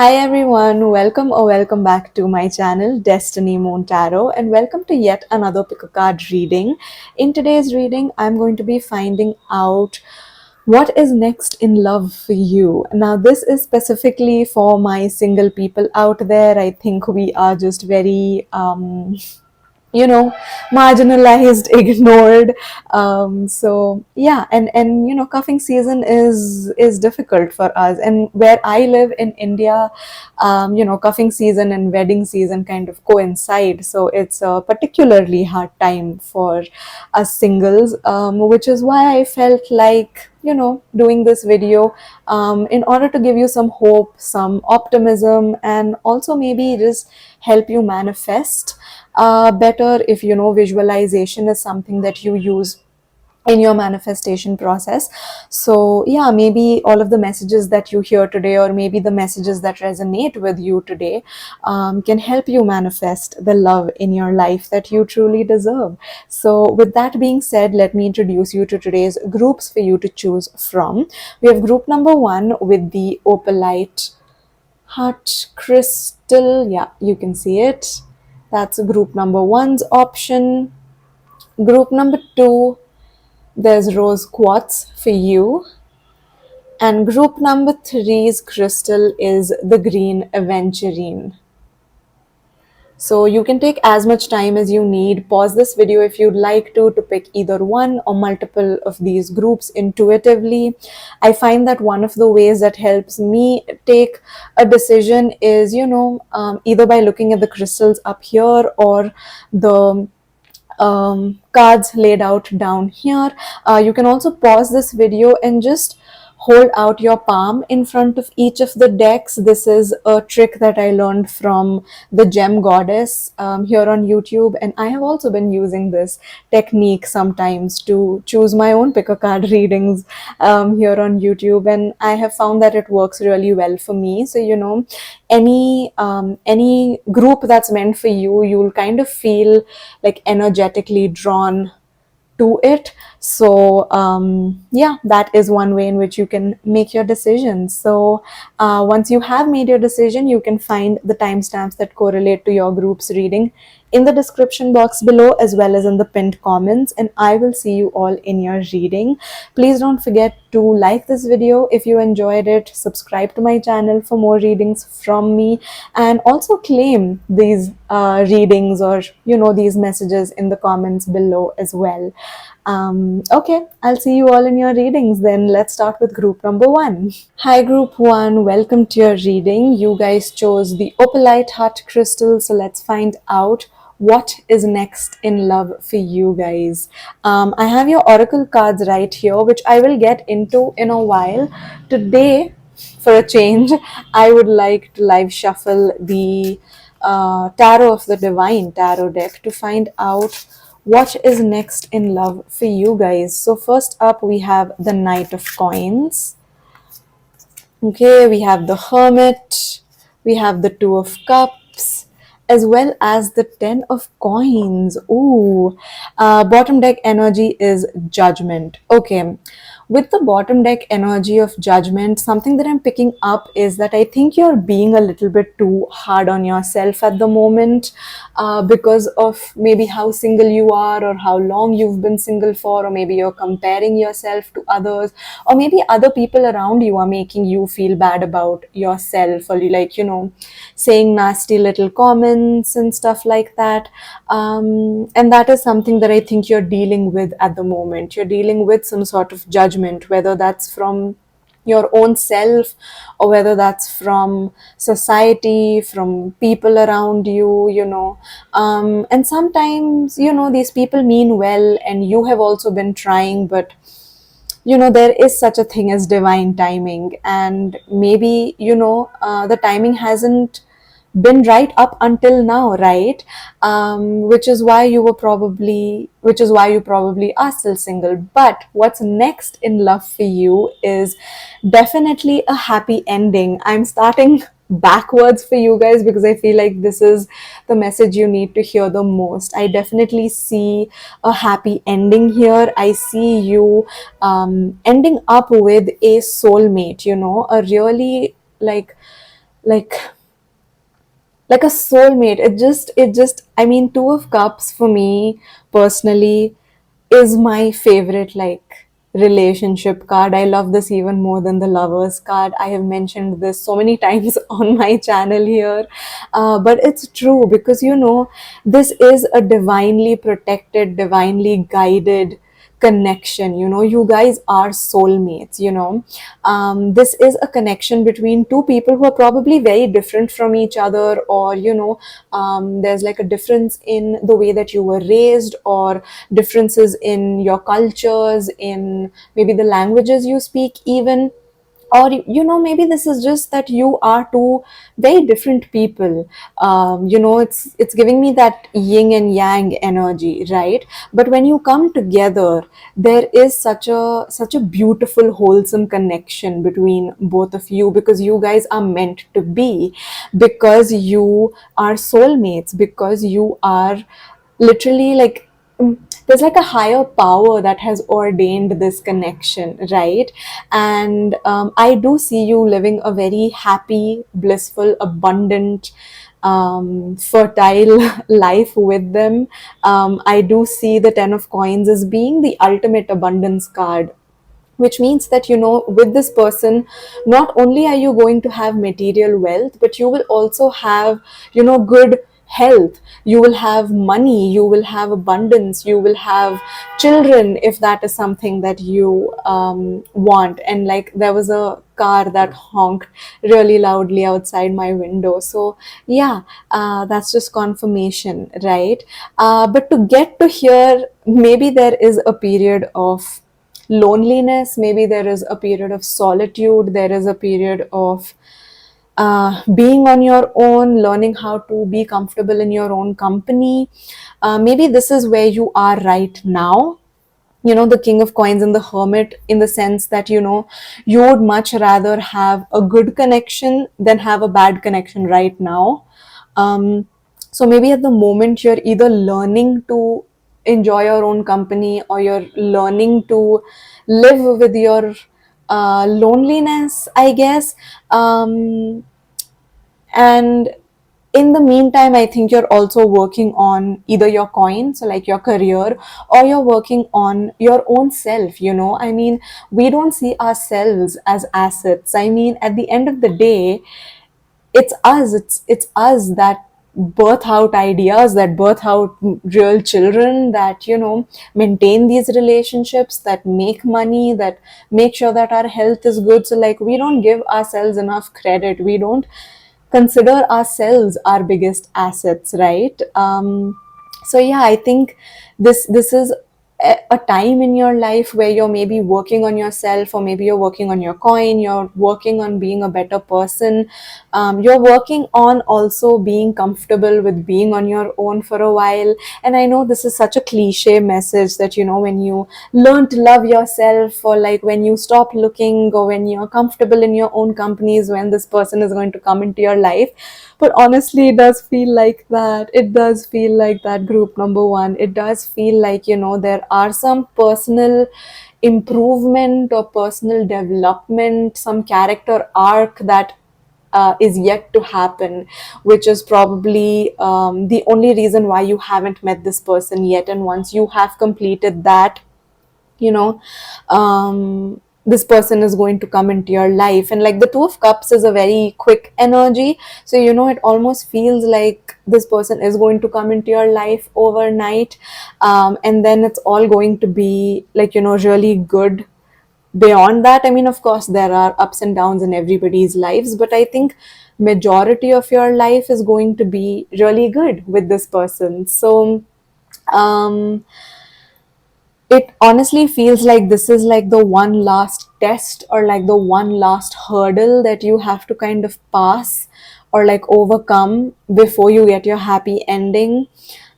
Hi everyone, welcome or welcome back to my channel Destiny Moon Tarot, and welcome to yet another pick a card reading. In today's reading, I'm going to be finding out what is next in love for you. Now, this is specifically for my single people out there. I think we are just very you know marginalized, ignored. So yeah, and cuffing season is difficult for us, and where I live in India, cuffing season and wedding season kind of coincide, so it's a particularly hard time for us singles, which is why I felt like doing this video, in order to give you some hope, some optimism, and also maybe just help you manifest better if visualization is something that you use in your manifestation process. So yeah, maybe all of the messages that you hear today, or maybe the messages that resonate with you today, can help you manifest the love in your life that you truly deserve. So with that being said, let me introduce you to today's groups for you to choose from. We have group number 1 with the opalite heart crystal. Yeah, you can see it. That's group number one's option. Group number 2, there's rose quartz for you. And group number 3's crystal is the green aventurine. So you can take as much time as you need. Pause this video if you'd like to pick either one or multiple of these groups intuitively. I find that one of the ways that helps me take a decision is, either by looking at the crystals up here or the cards laid out down here. You can also pause this video and just hold out your palm in front of each of the decks. This is a trick that I learned from the Gem Goddess here on YouTube, and I have also been using this technique sometimes to choose my own pick a card readings here on YouTube, and I have found that it works really well for me. So any group that's meant for you, you'll kind of feel like energetically drawn to it. So yeah, that is one way in which you can make your decisions. So once you have made your decision, you can find the timestamps that correlate to your group's reading in the description box below, as well as in the pinned comments, and I will see you all in your reading. Please don't forget to like this video if you enjoyed it, subscribe to my channel for more readings from me, and also claim these readings, or these messages in the comments below as well. Okay, I'll see you all in your readings then. Let's start with group number 1. Hi group 1, welcome to your reading. You guys chose the opalite heart crystal, so let's find out what is next in love for you guys. I have your oracle cards right here, which I will get into in a while. Today, for a change, I would like to live shuffle the Tarot of the Divine tarot deck to find out what is next in love for you guys. So first up, we have the Knight of Coins. Okay, we have the Hermit, we have the Two of Cups, as well as the 10 of Coins. Ooh, bottom deck energy is Judgment. Okay, with the bottom deck energy of Judgment, something that I'm picking up is that I think you're being a little bit too hard on yourself at the moment, because of maybe how single you are, or how long you've been single for, or maybe you're comparing yourself to others, or maybe other people around you are making you feel bad about yourself, or saying nasty little comments and stuff like that. And that is something that I think you're dealing with at the moment. You're dealing with some sort of judgment, whether that's from your own self, or whether that's from society, from people around you, and sometimes these people mean well, and you have also been trying, but there is such a thing as divine timing, and maybe the timing hasn't been right up until now, right? Which is why you probably are still single. But what's next in love for you is definitely a happy ending. I'm starting backwards for you guys because I feel like this is the message you need to hear the most. I definitely see a happy ending here. I see you ending up with a soulmate, a really, like, like like a soulmate. It just I mean, two of cups for me personally is my favorite like relationship card. I love this even more than the lovers card. I have mentioned this so many times on my channel here, but it's true because this is a divinely protected, divinely guided connection. You guys are soulmates. This is a connection between two people who are probably very different from each other, or there's like a difference in the way that you were raised, or differences in your cultures, in maybe the languages you speak even, or maybe this is just that you are two very different people. It's giving me that yin and yang energy, right? But when you come together, there is such a beautiful, wholesome connection between both of you, because you guys are meant to be, because you are soulmates, because you are literally like, there's like a higher power that has ordained this connection, right? And I do see you living a very happy, blissful, abundant, fertile life with them. I do see the Ten of Coins as being the ultimate abundance card, which means that with this person, not only are you going to have material wealth, but you will also have good health, you will have money, you will have abundance, you will have children, if that is something that you want. And like, there was a car that honked really loudly outside my window, so yeah, that's just confirmation, right? But to get to here, maybe there is a period of loneliness, maybe there is a period of solitude, there is a period of being on your own, learning how to be comfortable in your own company. Maybe this is where you are right now. The King of Coins and the Hermit, in the sense that you would much rather have a good connection than have a bad connection right now. So maybe at the moment you're either learning to enjoy your own company, or you're learning to live with your loneliness, I guess. And in the meantime, I think you're also working on either your coin, so like your career, or you're working on your own self. I mean, we don't see ourselves as assets. I mean, at the end of the day, it's us that birth out ideas, that birth out real children, that maintain these relationships, that make money, that make sure that our health is good. So like, we don't give ourselves enough credit, we don't consider ourselves our biggest assets, right? So yeah, I think this is a time in your life where you're maybe working on yourself, or maybe you're working on your coin, you're working on being a better person. You're working on also being comfortable with being on your own for a while. And I know this is such a cliche message that when you learn to love yourself, or like when you stop looking, or when you're comfortable in your own company, is when this person is going to come into your life. But honestly, it does feel like that. It does feel like that, group number one. It does feel like there are some personal improvement or personal development, some character arc that is yet to happen, which is probably the only reason why you haven't met this person yet. And once you have completed that, you know this person is going to come into your life. And like, the Two of Cups is a very quick energy, so it almost feels like this person is going to come into your life overnight, and then it's all going to be like really good. Beyond that, I mean, of course there are ups and downs in everybody's lives, but I think majority of your life is going to be really good with this person. So um it honestly feels like this is like the one last test, or like the one last hurdle that you have to kind of pass, or like overcome, before you get your happy ending.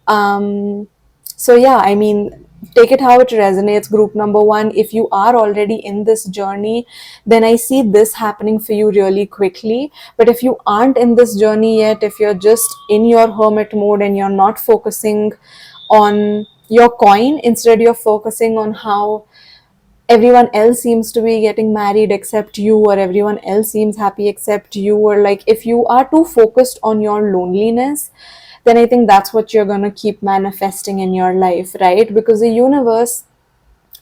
So yeah, I mean, take it how it resonates, group number one. If you are already in this journey, then I see this happening for you really quickly. But if you aren't in this journey yet, if you're just in your hermit mode and you're not focusing on your coin, instead you're focusing on how everyone else seems to be getting married except you, or everyone else seems happy except you, or like if you are too focused on your loneliness, then I think that's what you're going to keep manifesting in your life, right? Because the universe,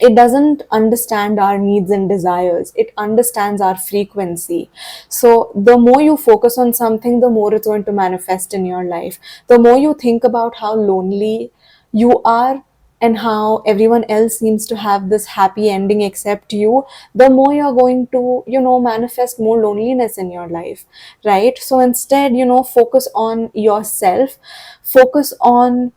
it doesn't understand our needs and desires, it understands our frequency. So the more you focus on something, the more it's going to manifest in your life. The more you think about how lonely you are and how everyone else seems to have this happy ending except you, the more you're going to, manifest more loneliness in your life, right? So instead, focus on yourself, focus on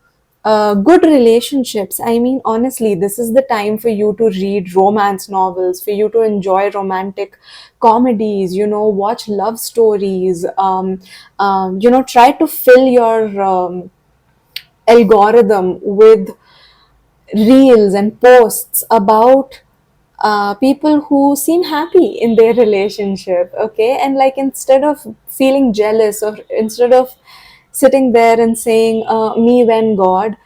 good relationships. I mean, honestly, this is the time for you to read romance novels, for you to enjoy romantic comedies, watch love stories, try to fill your algorithm with reels and posts about people who seem happy in their relationship, okay? And like, instead of feeling jealous, or instead of sitting there and saying, me when God,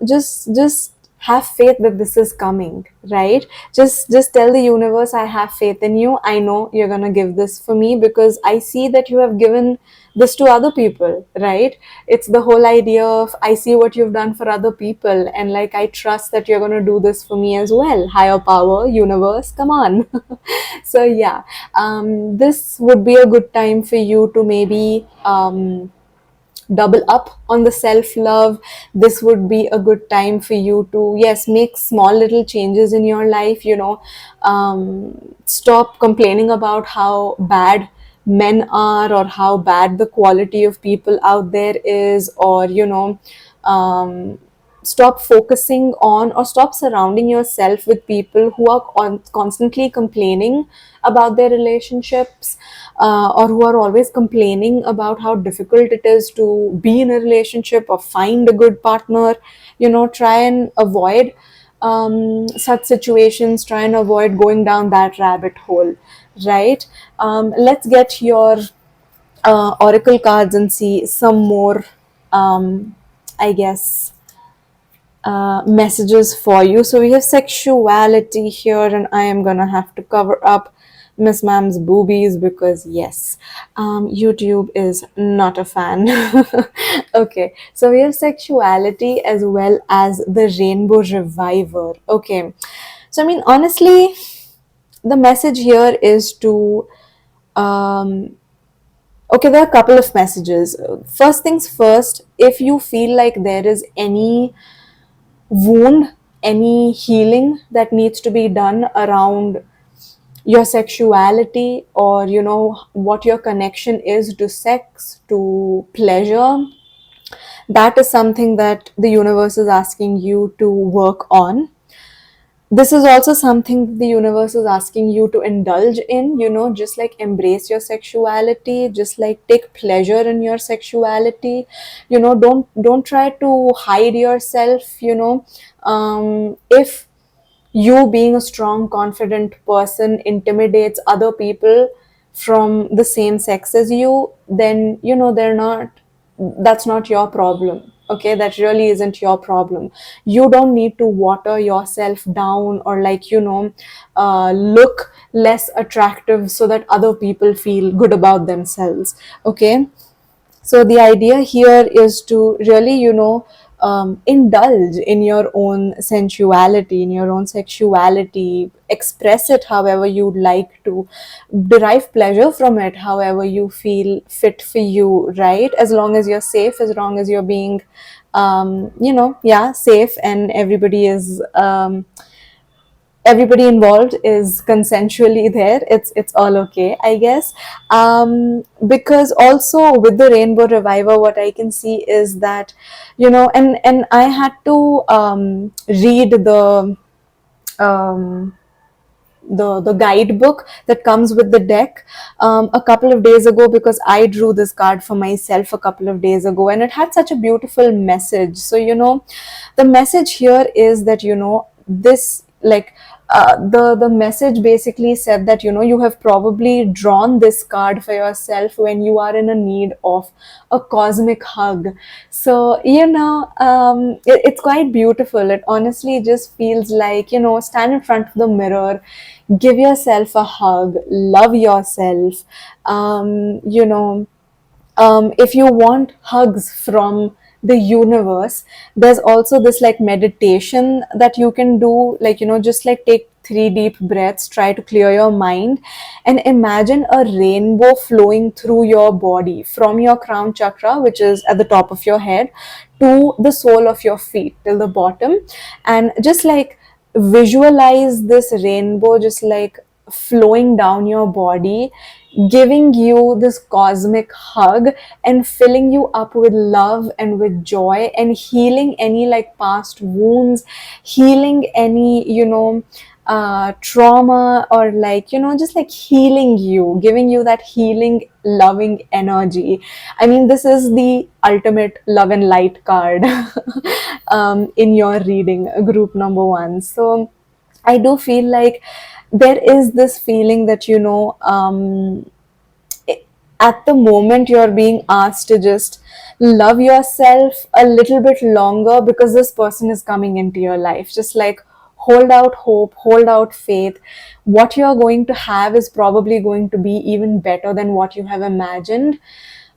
just have faith that this is coming, right? Just tell the universe, I have faith in you, I know you're going to give this for me, because I see that you have given this to other people, right? It's the whole idea of, I see what you've done for other people, and like, I trust that you're going to do this for me as well. Higher power, universe, come on. So yeah, this would be a good time for you to maybe double up on the self love. This would be a good time for you to, yes, make small little changes in your life, stop complaining about how bad men are, or how bad the quality of people out there is, or um, stop focusing on, or stop surrounding yourself with people who are constantly complaining about their relationships, or who are always complaining about how difficult it is to be in a relationship or find a good partner. Try and avoid such situations, try and avoid going down that rabbit hole, right? Let's get your oracle cards and see some more, I guess, messages for you. So we have sexuality here, and I am gonna have to cover up Miss Ma'am's boobies, because yes, YouTube is not a fan. Okay, so we have sexuality as well as the rainbow reviver. Okay, so I mean, honestly, the message here is to okay, there are a couple of messages. First things first, if you feel like there is any wound, any healing that needs to be done around your sexuality, or what your connection is to sex, to pleasure, that is something that the universe is asking you to work on. This is also something the universe is asking you to indulge in, just like embrace your sexuality, just like take pleasure in your sexuality. Don't try to hide yourself. If you, being a strong, confident person, intimidates other people from the same sex as you, then they're not, that's not your problem. Okay, that really isn't your problem. You don't need to water yourself down, or like, look less attractive so that other people feel good about themselves. Okay, so the idea here is to really, indulge in your own sensuality, in your own sexuality, express it however you'd like to, derive pleasure from it however you feel fit for you, right? As long as you're safe, as long as you're being, yeah, safe, and everybody involved is consensually there, it's all okay, I guess. Because also with the rainbow reviver, what I can see is that, and I had to read um, the guidebook that comes with the deck a couple of days ago, because I drew this card for myself a couple of days ago, and it had such a beautiful message. So the message here is that, this, like, the message basically said that, you know, you have probably drawn this card for yourself when you are in a need of a cosmic hug. So, you know, it's quite beautiful. It honestly just feels like, you know, stand in front of the mirror, give yourself a hug, love yourself. You know, if you want hugs from the universe, there's also this like meditation that you can do, like, you know, just like take 3 deep breaths, try to clear your mind, and imagine a rainbow flowing through your body from your crown chakra, which is at the top of your head, to the sole of your feet till the bottom. And just like visualize this rainbow just like flowing down your body, giving you this cosmic hug and filling you up with love and with joy, and healing any like past wounds, healing any, you know, trauma, or like, you know, just like healing you, giving you that healing loving energy. I mean, this is the ultimate love and light card in your reading, group number 1. So I do feel like there is this feeling that, you know, at the moment you're being asked to just love yourself a little bit longer, because this person is coming into your life. Just like hold out hope, hold out faith. What you're going to have is probably going to be even better than what you have imagined.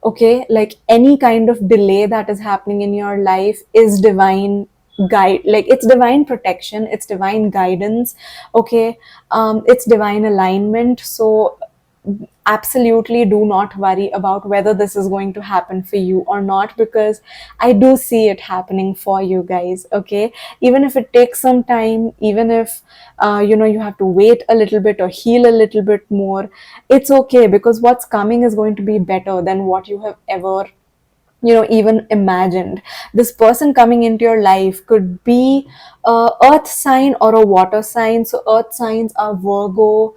Okay, like any kind of delay that is happening in your life is divine guide, like it's divine protection, it's divine guidance. Okay, it's divine alignment. So absolutely do not worry about whether this is going to happen for you or not, because I do see it happening for you guys. Okay, even if it takes some time, even if you know, you have to wait a little bit or heal a little bit more, it's okay, because what's coming is going to be better than what you have ever, you know, even imagined. This person coming into your life could be a earth sign or a water sign. So earth signs are Virgo,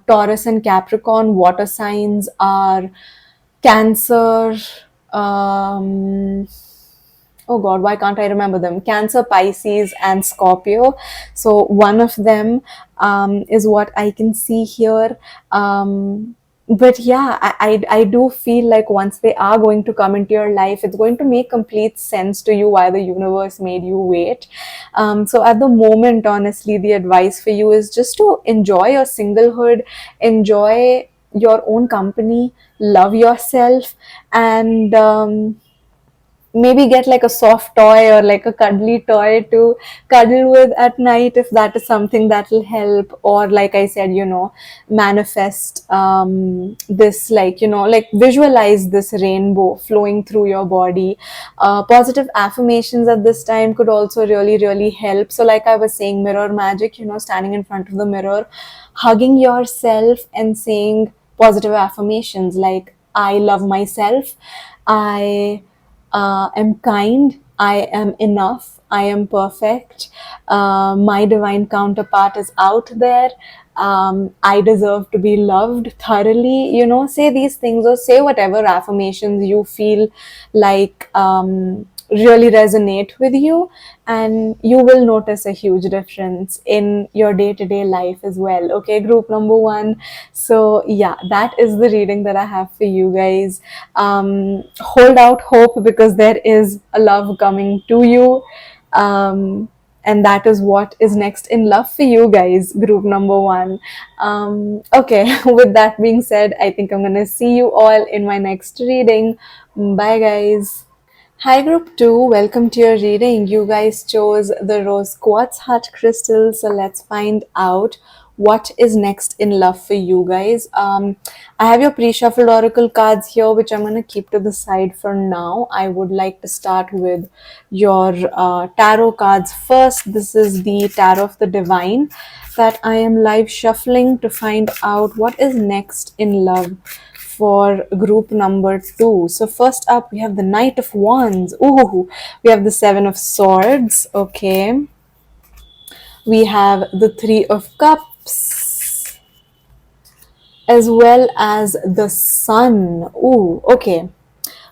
Taurus and Capricorn. Water signs are Cancer, um, oh god, why can't I remember them? Cancer, Pisces, and Scorpio. So one of them is what I can see here. But yeah, I do feel like once they are going to come into your life, it's going to make complete sense to you why the universe made you wait. So at the moment, honestly, the advice for you is just to enjoy your singlehood, enjoy your own company, love yourself, and maybe get like a soft toy or like a cuddly toy to cuddle with at night, if that is something that will help. Or like I said, you know, manifest this, like, you know, like visualize this rainbow flowing through your body. Positive affirmations at this time could also really really help. So like I was saying, mirror magic, you know, standing in front of the mirror, hugging yourself and saying positive affirmations like, I love myself, I am kind, I am enough, I am perfect, my divine counterpart is out there, I deserve to be loved thoroughly. You know, say these things or say whatever affirmations you feel like really resonate with you, and you will notice a huge difference in your day-to-day life as well. Okay, group number 1. So yeah, that is the reading that I have for you guys. Hold out hope, because there is a love coming to you, and that is what is next in love for you guys, group number 1. Okay, with that being said, I think I'm gonna see you all in my next reading. Bye guys. Hi, Group 2. Welcome to your reading. You guys chose the Rose Quartz Heart Crystal. So let's find out what is next in love for you guys. I have your pre-shuffled oracle cards here, which I'm going to keep to the side for now. I would like to start with your tarot cards first. This is the Tarot of the Divine that I am live shuffling to find out what is next in love for group number 2. So first up, we have the Knight of Wands. Ooh, we have the Seven of Swords. Okay. We have the Three of Cups, as well as the Sun. Ooh, okay.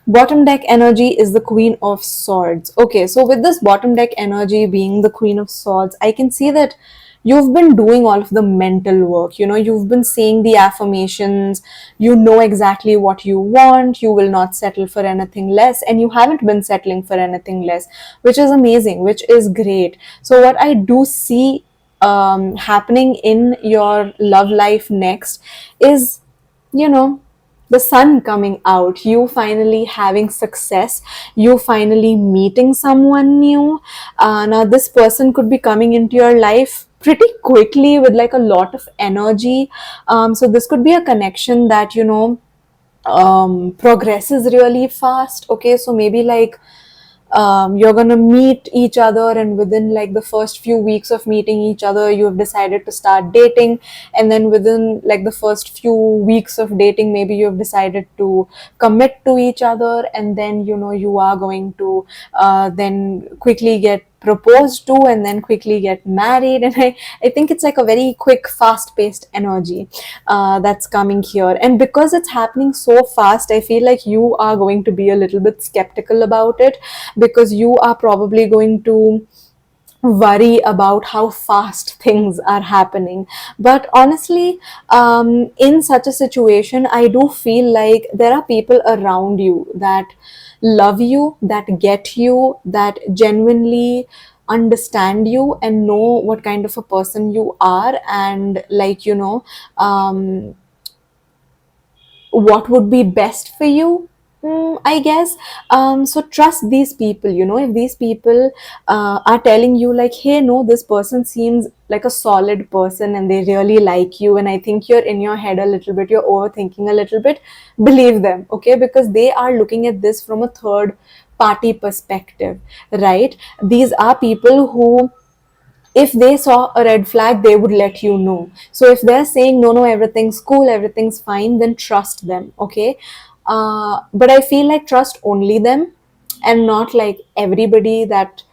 Bottom deck energy is the Queen of Swords. Okay, so with this bottom deck energy being the Queen of Swords, I can see that you've been doing all of the mental work. You've been saying the affirmations, you know exactly what you want, you will not settle for anything less, and you haven't been settling for anything less, which is amazing, which is great. So what I do see happening in your love life next is, you know the sun coming out, you finally having success, you finally meeting someone new. Now this person could be coming into your life pretty quickly with like a lot of energy. So this could be a connection that progresses really fast. Okay, so maybe like you're gonna meet each other, and within like the first few weeks of meeting each other, you have decided to start dating, and then within like the first few weeks of dating, maybe you have decided to commit to each other, and then you are going to then quickly get proposed to, and then quickly get married. And I think it's like a very quick, fast paced energy that's coming here. And because it's happening so fast, I feel like you are going to be a little bit skeptical about it, because you are probably going to worry about how fast things are happening. But honestly, in such a situation, I do feel like there are people around you that love you, that get you, that genuinely understand you and know what kind of a person you are, and like what would be best for you. I guess. So trust these people. If these people are telling you like, hey, no, this person seems like a solid person and they really like you, and I think you're in your head a little bit, you're overthinking a little bit, believe them. Okay, because they are looking at this from a third party perspective, right? These are people who, if they saw a red flag, they would let you know. So if they're saying no, no, everything's cool, everything's fine, then trust them. Okay. But I feel like trust only them, and not like everybody that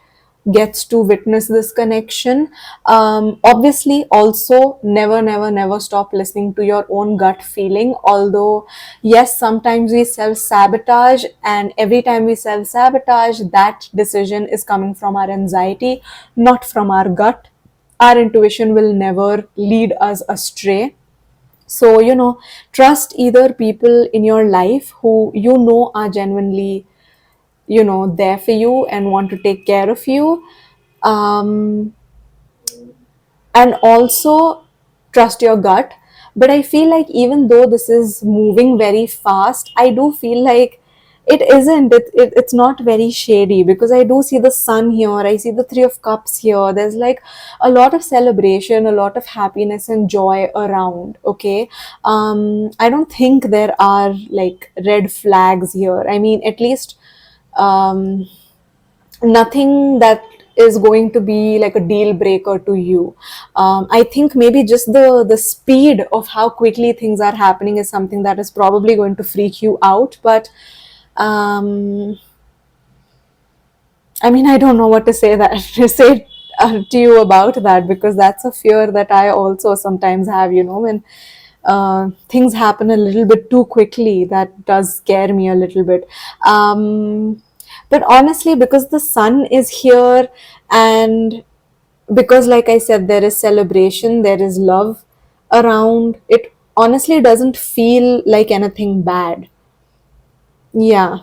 gets to witness this connection. Obviously, also never, never, never stop listening to your own gut feeling. Although, yes, sometimes we self sabotage, and every time we self sabotage, that decision is coming from our anxiety, not from our gut. Our intuition will never lead us astray. So, trust either people in your life who are genuinely there for you and want to take care of you, um, and also trust your gut. But I feel like even though this is moving very fast, I do feel like it's not very shady, because I do see the sun here, I see the three of cups here, there's like a lot of celebration, a lot of happiness and joy around. Okay. I don't think there are like red flags here. I mean, at least um nothing that is going to be like a deal breaker to you. I think maybe just the speed of how quickly things are happening is something that is probably going to freak you out. But um, I mean, I don't know what to say that to say to you about that, because that's a fear that I also sometimes have. When things happen a little bit too quickly, that does scare me a little bit. But honestly, because the sun is here, and because, like I said, there is celebration, there is love around, it honestly doesn't feel like anything bad. Yeah.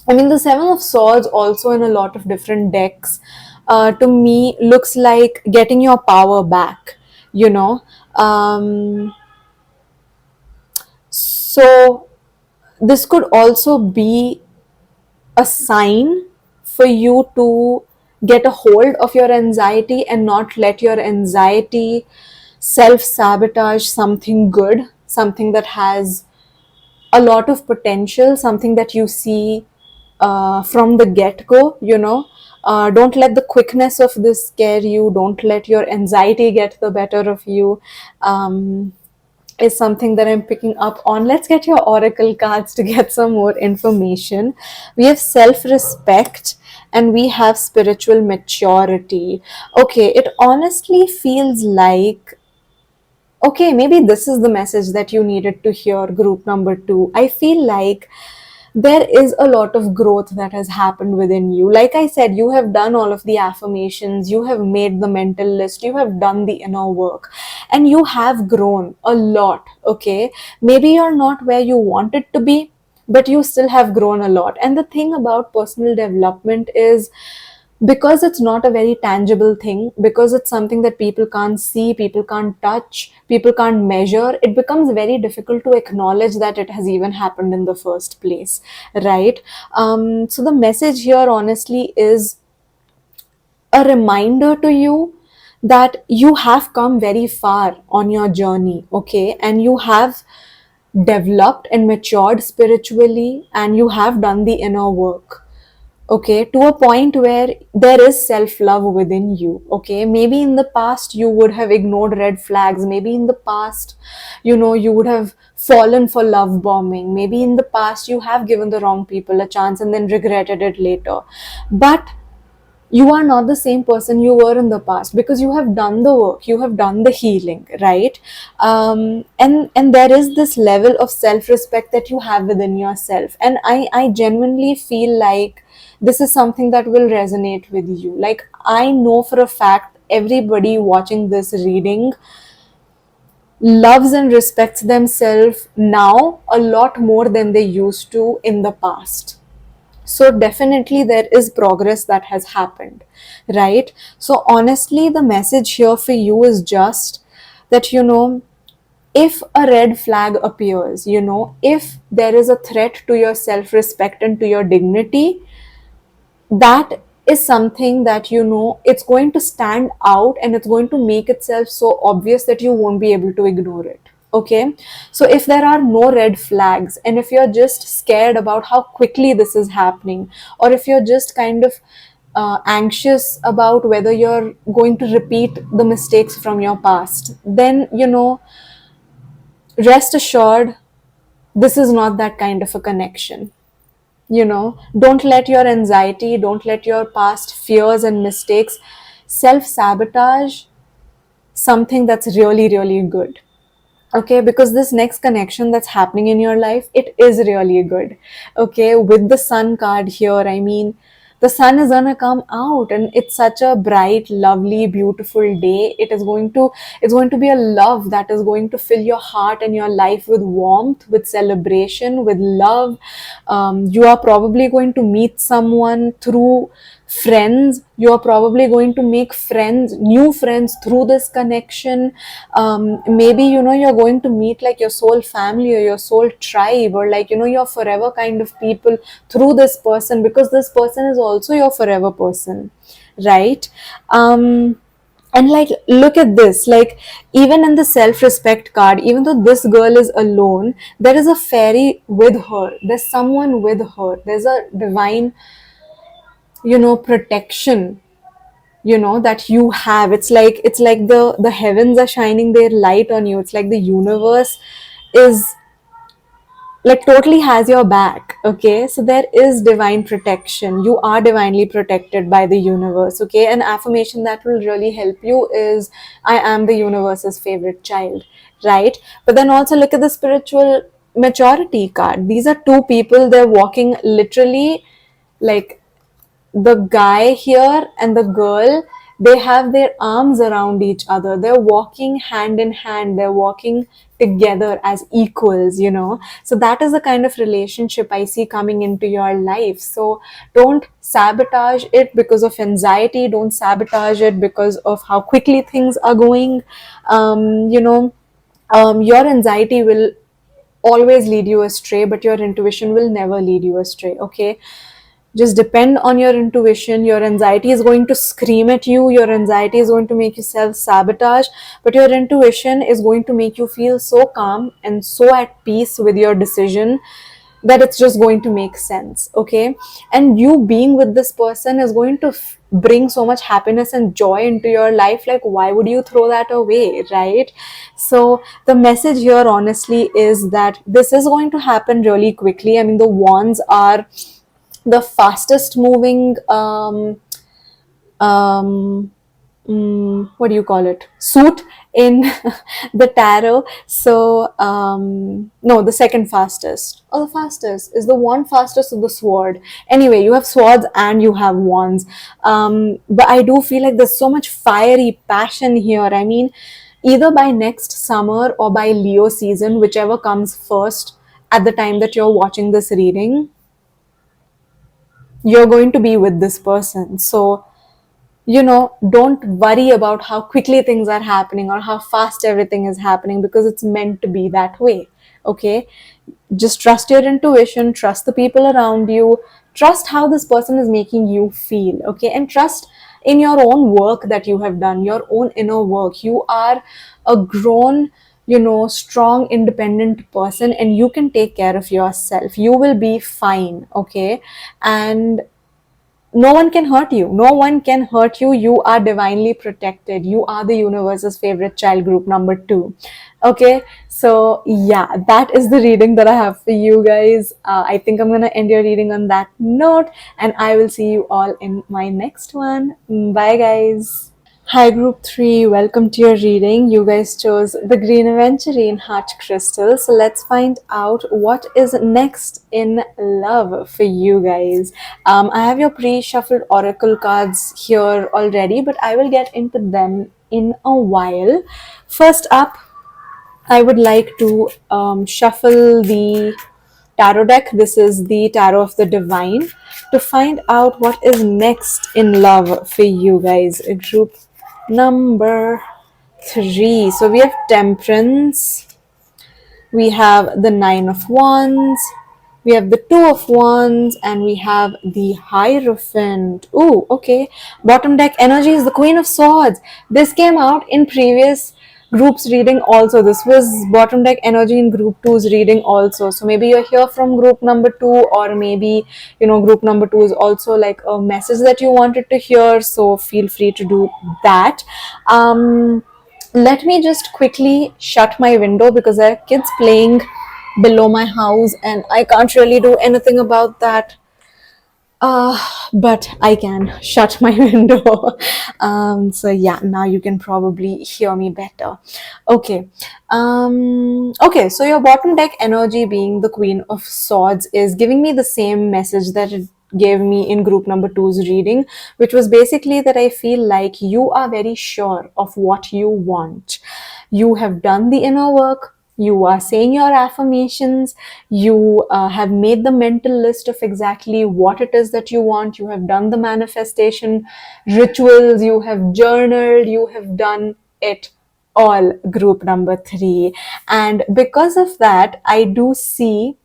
I mean, the Seven of Swords, also in a lot of different decks, to me looks like getting your power back, you know. Um, so, this could also be a sign for you to get a hold of your anxiety and not let your anxiety self sabotage something good, something that has a lot of potential, something that you see from the get go. Don't let the quickness of this scare you, don't let your anxiety get the better of you. Is something that I'm picking up on. Let's get your oracle cards to get some more information. We have self respect and we have spiritual maturity. Okay, it honestly feels like, okay, maybe this is the message that you needed to hear, group number two. I feel like there is a lot of growth that has happened within you. Like I said, you have done all of the affirmations, you have made the mental list, you have done the inner work, and you have grown a lot. Okay, maybe you're not where you wanted to be, but you still have grown a lot. And the thing about personal development is, because it's not a very tangible thing, because it's something that people can't see, people can't touch, people can't measure, it becomes very difficult to acknowledge that it has even happened in the first place, right? So the message here honestly is a reminder to you that you have come very far on your journey, okay, and you have developed and matured spiritually, and you have done the inner work, okay, to a point where there is self love within you. Okay, maybe in the past you would have ignored red flags, maybe in the past, you would have fallen for love bombing, maybe in the past you have given the wrong people a chance and then regretted it later. But you are not the same person you were in the past, because you have done the work, you have done the healing, right? And there is this level of self respect that you have within yourself, and I genuinely feel like this is something that will resonate with you. Like, I know for a fact everybody watching this reading loves and respects themselves now a lot more than they used to in the past. So definitely there is progress that has happened, right? So honestly, the message here for you is just that, if a red flag appears, if there is a threat to your self respect and to your dignity, that is something that, it's going to stand out, and it's going to make itself so obvious that you won't be able to ignore it. Okay, so if there are no red flags, and if you're just scared about how quickly this is happening, or if you're just kind of anxious about whether you're going to repeat the mistakes from your past, then, rest assured, this is not that kind of a connection. Don't let your anxiety, don't let your past fears and mistakes self sabotage something that's really, really good. Okay, because this next connection that's happening in your life, it is really good. Okay, with the sun card here, I mean, the sun is gonna come out, and it's such a bright, lovely, beautiful day. It's going to be a love that is going to fill your heart and your life with warmth, with celebration, with love. You are probably going to meet someone through friends. You are probably going to make friends, new friends, through this connection. Maybe, you're going to meet like your soul family or your soul tribe, or like, your forever kind of people through this person, because this person is also your forever person, right? And like, look at this, like, even in the self-respect card, even though this girl is alone, there is a fairy with her, there's someone with her, there's a divine, protection, that you have. It's like the heavens are shining their light on you. It's like the universe is like totally has your back. Okay, so there is divine protection, you are divinely protected by the universe. Okay, an affirmation that will really help you is, I am the universe's favorite child, right? But then also look at the spiritual maturity card. These are two people, they're walking literally, like, the guy here and the girl, they have their arms around each other, they're walking hand in hand, they're walking together as equals, so that is the kind of relationship I see coming into your life. So don't sabotage it because of anxiety, don't sabotage it because of how quickly things are going. Your anxiety will always lead you astray, but your intuition will never lead you astray. Okay, just depend on your intuition. Your anxiety is going to scream at you, your anxiety is going to make you self-sabotage, but your intuition is going to make you feel so calm and so at peace with your decision that it's just going to make sense. Okay, and you being with this person is going to bring so much happiness and joy into your life. Like, why would you throw that away, right? So the message here honestly is that this is going to happen really quickly. I mean, the wands are the fastest moving um, what do you call it, suit in the tarot. So no, the second fastest, or the fastest, is the wand fastest or the sword? Anyway, you have swords and you have wands. But I do feel like there's so much fiery passion here. I mean, either by next summer or by Leo season, whichever comes first at the time that you're watching this reading, you're going to be with this person. So don't worry about how quickly things are happening or how fast everything is happening, because it's meant to be that way. Okay, just trust your intuition, trust the people around you, trust how this person is making you feel. Okay, and trust in your own work that you have done, your own inner work. You are a grown, strong, independent person, and you can take care of yourself. You will be fine. Okay, and no one can hurt you. No one can hurt you. You are divinely protected. You are the universe's favorite child, group number 2. Okay, so yeah, that is the reading that I have for you guys. I think I'm gonna end your reading on that note, and I will see you all in my next one. Bye, guys. Hi, Group 3. Welcome to your reading. You guys chose the Green Aventurine Heart Crystal. So let's find out what is next in love for you guys. I have your pre-shuffled oracle cards here already, but I will get into them in a while. First up, I would like to shuffle the tarot deck. This is the Tarot of the Divine, to find out what is next in love for you guys. Group number 3. So we have Temperance, we have the Nine of Wands, we have the Two of Wands, and we have the Hierophant. Oh, okay. Bottom deck energy is the Queen of Swords. This came out in previous group's reading also. This was bottom deck energy in group 2's reading also. So maybe you're here from group number 2, or maybe, group number 2 is also like a message that you wanted to hear. So feel free to do that. Let me just quickly shut my window because there are kids playing below my house and I can't really do anything about that. But I can shut my window. So yeah, now you can probably hear me better. Okay. Okay, so your bottom deck energy, being the Queen of Swords, is giving me the same message that it gave me in group number 2's reading, which was basically that I feel like you are very sure of what you want. You have done the inner work. You are saying your affirmations. You have made the mental list of exactly what it is that you want. You have done the manifestation rituals. You have journaled. You have done it all, group number 3. And because of that, I do see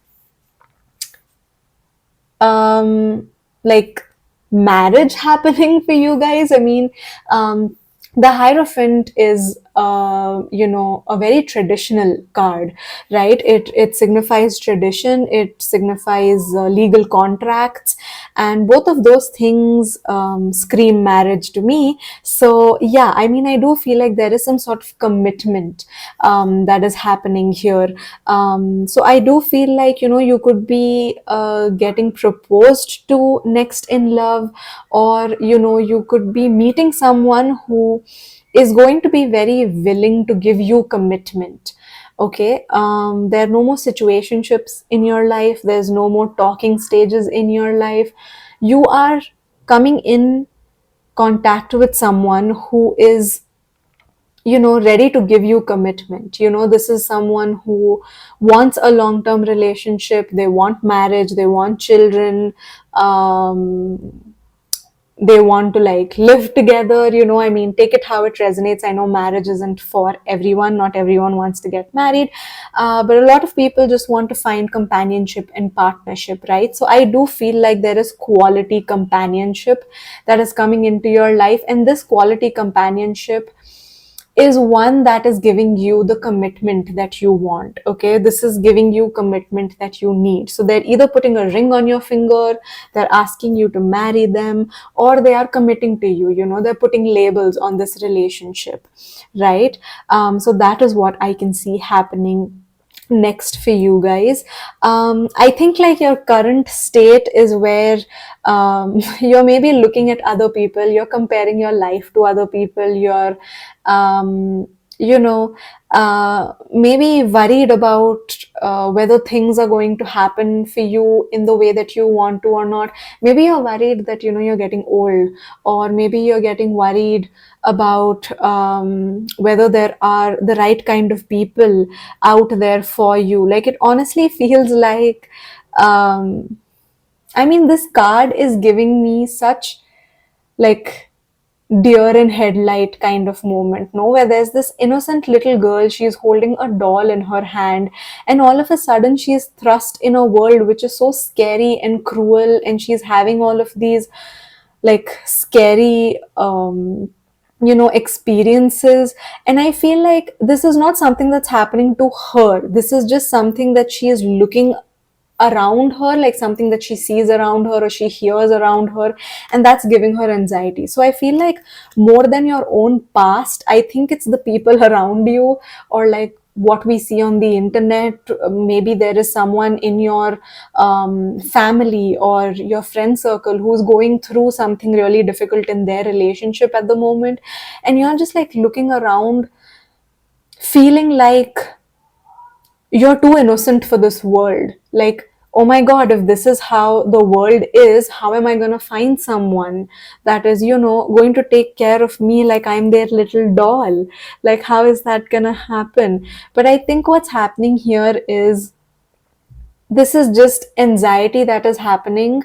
like marriage happening for you guys. I mean, the Hierophant is a very traditional card, right? It signifies tradition, it signifies legal contracts, and both of those things scream marriage to me. So yeah, I mean, I do feel like there is some sort of commitment that is happening here. So I do feel like, you could be getting proposed to next in love, or you could be meeting someone who is going to be very willing to give you commitment. Okay, there are no more situationships in your life, there's no more talking stages in your life. You are coming in contact with someone who is ready to give you commitment. This is someone who wants a long term relationship, they want marriage, they want children, they want to like live together. I mean, take it how it resonates. I know marriage isn't for everyone, not everyone wants to get married, but a lot of people just want to find companionship and partnership, right? So I do feel like there is quality companionship that is coming into your life, and this quality companionship is one that is giving you the commitment that you want. Okay, this is giving you commitment that you need. So they're either putting a ring on your finger, they're asking you to marry them, or they are committing to you. They're putting labels on this relationship, right? So that is what I can see happening next for you guys? I think like your current state is where you're maybe looking at other people, you're comparing your life to other people, you're um, you know maybe worried about whether things are going to happen for you in the way that you want to or not. Maybe you're worried that you're getting old, or maybe you're getting worried about whether there are the right kind of people out there for you. Like, it honestly feels like, um, I mean, this card is giving me such like deer in headlight kind of moment, no, where there's this innocent little girl, she's holding a doll in her hand, and all of a sudden she's thrust in a world which is so scary and cruel, and she's having all of these like scary experiences. And I feel like this is not something that's happening to her, this is just something that she is looking around her, like something that she sees around her or she hears around her, and that's giving her anxiety. So I feel like more than your own past, I think it's the people around you, or like what we see on the internet. Maybe there is someone in your family or your friend circle who's going through something really difficult in their relationship at the moment, and you're just like looking around feeling like you're too innocent for this world. Like, oh my god, if this is how the world is, how am I going to find someone that is going to take care of me like I'm their little doll? Like, how is that going to happen? But I think what's happening here is this is just anxiety that is happening.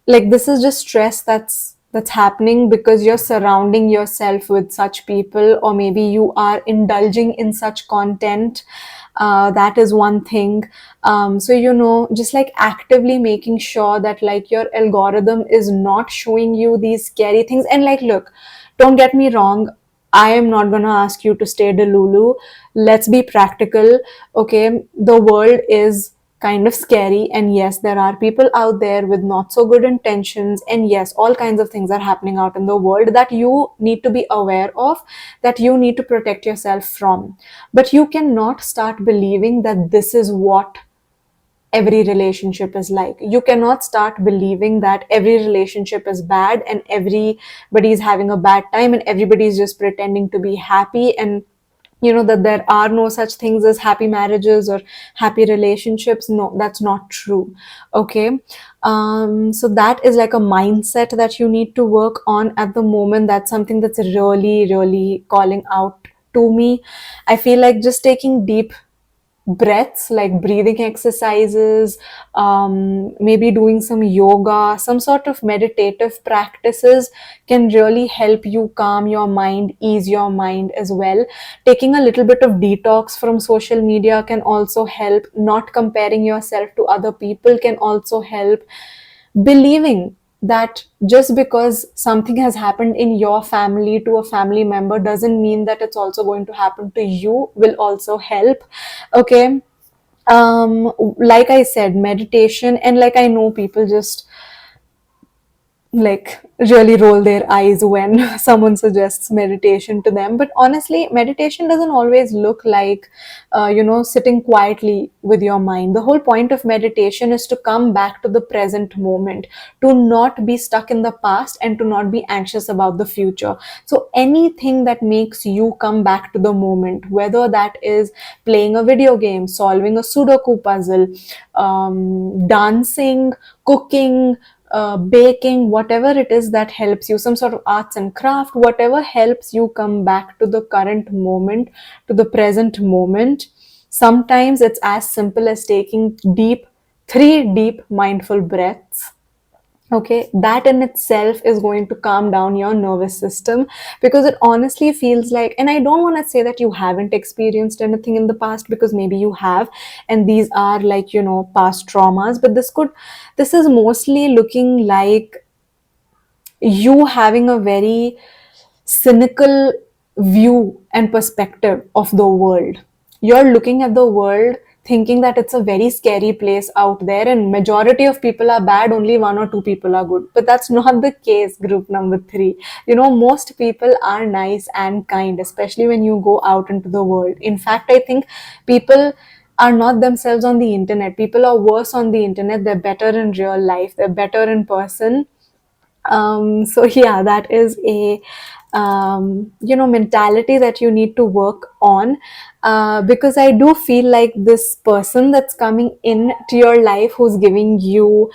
Like, this is just stress that's happening because you're surrounding yourself with such people, or maybe you are indulging in such content. That is one thing. So just like actively making sure that like your algorithm is not showing you these scary things. And like, look, don't get me wrong, I am not going to ask you to stay delulu. Let's be practical. Okay, the world is kind of scary, and yes, there are people out there with not so good intentions, and yes, all kinds of things are happening out in the world that you need to be aware of, that you need to protect yourself from. But you cannot start believing that this is what every relationship is like. You cannot start believing that every relationship is bad and everybody is having a bad time and everybody is just pretending to be happy, and that there are no such things as happy marriages or happy relationships. No, that's not true. Okay. So that is like a mindset that you need to work on at the moment. That's something that's really, really calling out to me. I feel like just taking deep breaths, like breathing exercises, maybe doing some yoga, some sort of meditative practices can really help you calm your mind, ease your mind as well. Taking a little bit of detox from social media can also help. Not comparing yourself to other people can also help. Believing that just because something has happened in your family to a family member doesn't mean that it's also going to happen to you will also help. Okay. Like I said, meditation, and like I know people just like really roll their eyes when someone suggests meditation to them, but honestly, meditation doesn't always look like sitting quietly with your mind. The whole point of meditation is to come back to the present moment, to not be stuck in the past, and to not be anxious about the future. So anything that makes you come back to the moment, whether that is playing a video game, solving a sudoku puzzle, dancing, cooking, baking, whatever it is that helps you, some sort of arts and craft, whatever helps you come back to the current moment, to the present moment. Sometimes it's as simple as taking three deep mindful breaths. Okay, that in itself is going to calm down your nervous system, because it honestly feels like, and I don't want to say that you haven't experienced anything in the past, because maybe you have, and these are like, past traumas, but this is mostly looking like you having a very cynical view and perspective of the world. You're looking at the world thinking that it's a very scary place out there and majority of people are bad, only one or two people are good. But that's not the case, group number 3. Most people are nice and kind, especially when you go out into the world. In fact, I think people are not themselves on the internet. People are worse on the internet. They're better in real life. They're better in person. So yeah, that is a mentality that you need to work on, because I do feel like this person that's coming in to your life, who's giving you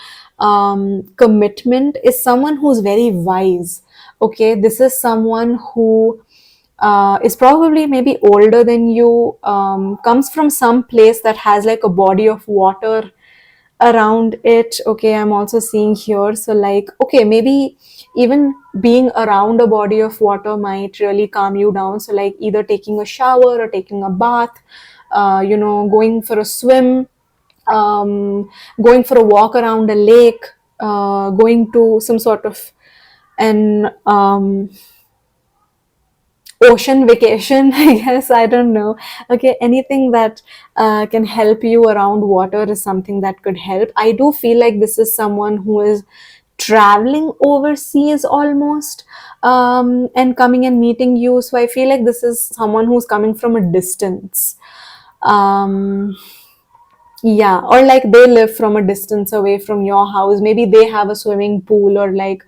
commitment, is someone who's very wise. Okay, this is someone who is probably maybe older than you, comes from some place that has like a body of water around it. Okay, I'm also seeing here. So, like, okay, maybe even being around a body of water might really calm you down. So, like, either taking a shower or taking a bath, going for a swim, going for a walk around a lake, going to some sort of an ocean vacation, I guess. I don't know. Okay, anything that can help you around water is something that could help. I do feel like this is someone who is traveling overseas almost, and coming and meeting you. So I feel like this is someone who's coming from a distance. um yeah, or like they live from a distance away from your house. Maybe they have a swimming pool, or like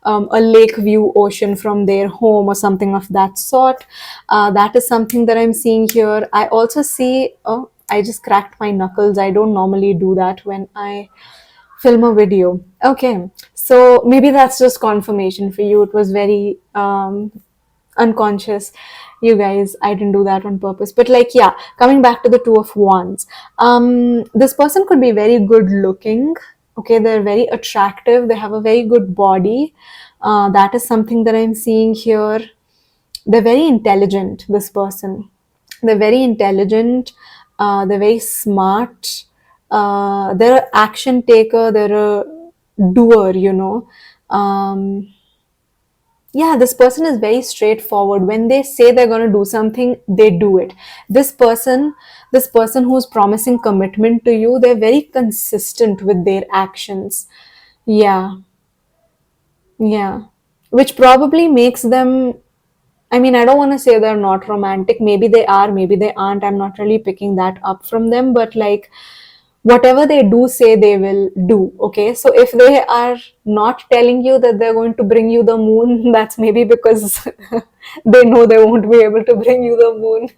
a lake view ocean from their home, or something of that sort. That is something that I'm seeing here. I also see, oh, I just cracked my knuckles. I don't normally do that when I film a video. Okay, so maybe that's just confirmation for you. It was very unconscious, you guys. I didn't do that on purpose. But like, yeah, coming back to the Two of Wands, this person could be very good looking. Okay, they're very attractive, they have a very good body. That is something that I'm seeing here. They're very intelligent, this person. They're very intelligent. They're very smart. They're an action taker. They're a doer, yeah, this person is very straightforward. When they say they're going to do something, they do it. This person who's promising commitment to you, they're very consistent with their actions. Yeah, yeah, which probably makes them, I mean, I don't want to say they're not romantic. Maybe they are, maybe they aren't. I'm not really picking that up from them. But like, whatever they do say, they will do. Okay. So if they are not telling you that they're going to bring you the moon, that's maybe because they know they won't be able to bring you the moon.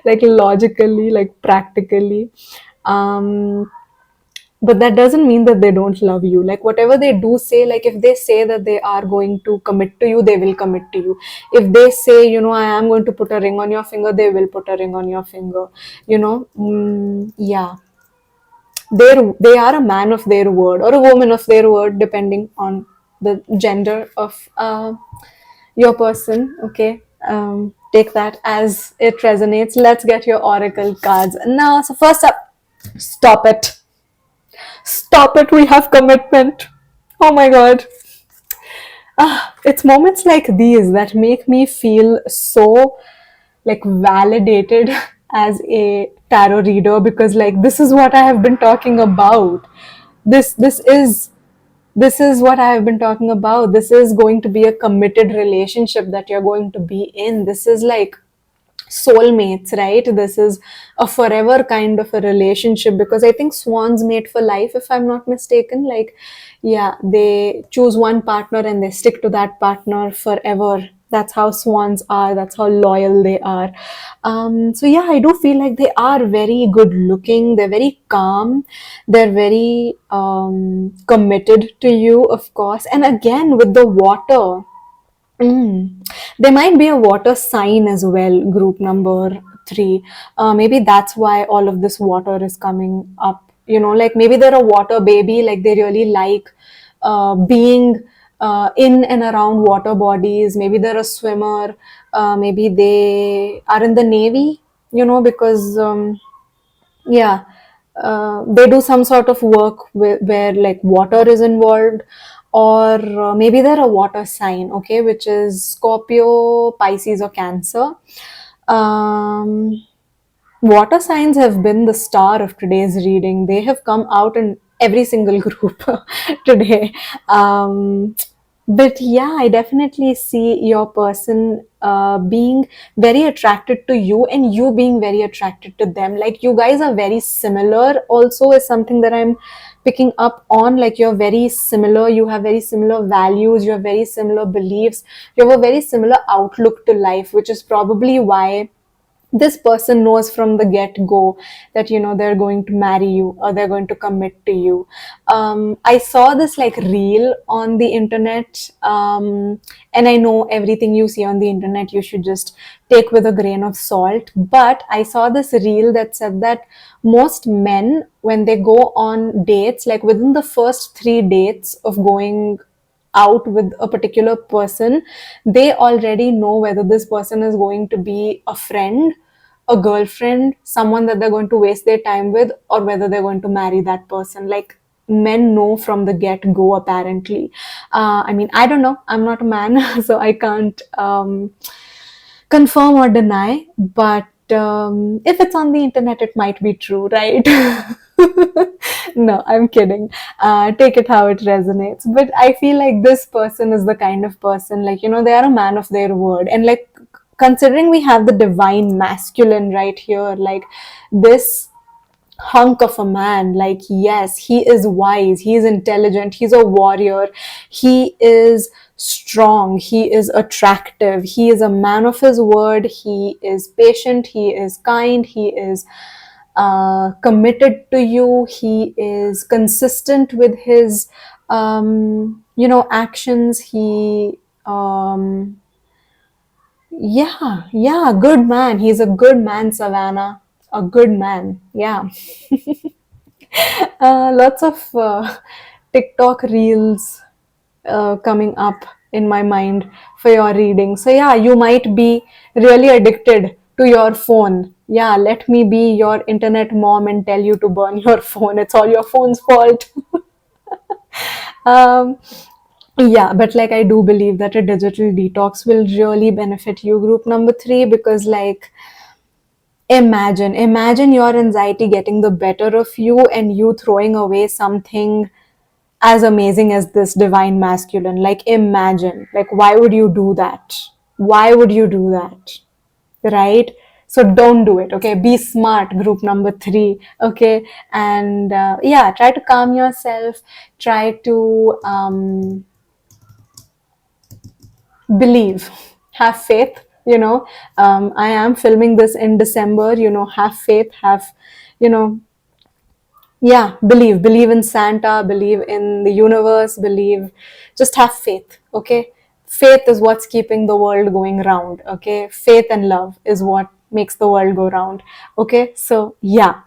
Like logically, like practically. Um, but that doesn't mean that they don't love you. Like whatever they do say, like if they say that they are going to commit to you, they will commit to you. If they say, I am going to put a ring on your finger, they will put a ring on your finger. Yeah, they are a man of their word, or a woman of their word, depending on the gender of your person. Okay, take that as it resonates. Let's get your oracle cards now. So first up, stop it. Stop it, we have commitment. Oh my god. It's moments like these that make me feel so like validated as a tarot reader, because like this is what I have been talking about. This is what I have been talking about. This is going to be a committed relationship that you're going to be in. This is like soulmates, right? This is a forever kind of a relationship, because I think swans mate for life, if I'm not mistaken. Like, yeah, they choose one partner and they stick to that partner forever. That's how swans are. That's how loyal they are. So yeah, I do feel like they are very good looking. They're very calm. They're very committed to you, of course. And again, with the water, there might be a water sign as well, group number three. Maybe that's why all of this water is coming up. Like maybe they're a water baby, like they really like being in and around water bodies. Maybe they're a swimmer. Maybe they are in the Navy, because yeah, they do some sort of work where like water is involved. Or maybe they're a water sign, okay, which is Scorpio, Pisces, or Cancer. um, Water signs have been the star of today's reading. They have come out in every single group today. But yeah, I definitely see your person being very attracted to you and you being very attracted to them. Like you guys are very similar, also, is something that I'm picking up on. Like you're very similar, you have very similar values, you have very similar beliefs, you have a very similar outlook to life, which is probably why this person knows from the get go that they're going to marry you or they're going to commit to you. I saw this like reel on the internet, and I know everything you see on the internet you should just take with a grain of salt, but I saw this reel that said that most men, when they go on dates, like within the first 3 dates of going out with a particular person, they already know whether this person is going to be a friend, a girlfriend, someone that they're going to waste their time with, or whether they're going to marry that person. Like men know from the get go, apparently. I mean, I don't know. I'm not a man, so I can't confirm or deny, but if it's on the internet, it might be true, right? No, I'm kidding. Take it how it resonates. But I feel like this person is the kind of person, like, they are a man of their word. And, like, considering we have the divine masculine right here, like, this hunk of a man, like, yes, he is wise, he is intelligent, he's a warrior, he is strong, he is attractive, he is a man of his word, he is patient, he is kind, he is committed to you, he is consistent with his actions, he yeah, good man, he's a good man, Savannah, a good man, yeah. Lots of TikTok reels coming up in my mind for your reading. So, yeah, you might be really addicted to your phone. Yeah, let me be your internet mom and tell you to burn your phone. It's all your phone's fault. um, yeah, but like I do believe that a digital detox will really benefit you, group number three, because like imagine your anxiety getting the better of you and you throwing away something as amazing as this divine masculine. Like, imagine, like, why would you do that? Why would you do that? Right? So don't do it. Okay, be smart, group number three. Okay, and yeah, try to calm yourself, try to believe, have faith. I am filming this in December. Have faith, have, you know yeah, believe in Santa, believe in the universe, believe, just have faith. Okay, faith is what's keeping the world going round. Okay, faith and love is what makes the world go round. Okay, so yeah.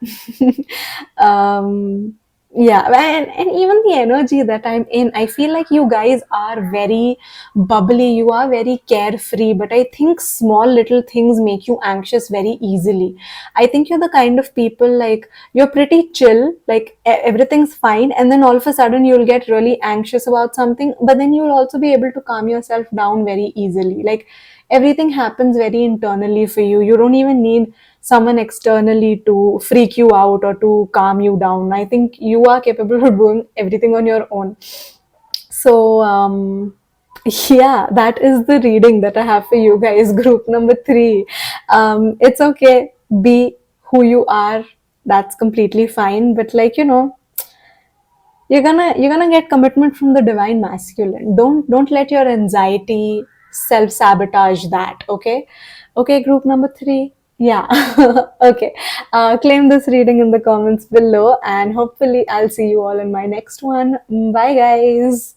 um yeah, and even the energy that I'm in, I feel like you guys are very bubbly, you are very carefree, but I think small little things make you anxious very easily. I think you're the kind of people, like, you're pretty chill, like everything's fine, and then all of a sudden you'll get really anxious about something, but then you'll also be able to calm yourself down very easily. Like, everything happens very internally for you. You don't even need someone externally to freak you out or to calm you down. I think you are capable of doing everything on your own. So, yeah, that is the reading that I have for you guys. Group number three. It's okay. Be who you are. That's completely fine. But like, you're gonna get commitment from the divine masculine. Don't let your anxiety self-sabotage that. Okay? Okay, group number three. Yeah. Okay. Claim this reading in the comments below, and hopefully I'll see you all in my next one. Bye guys.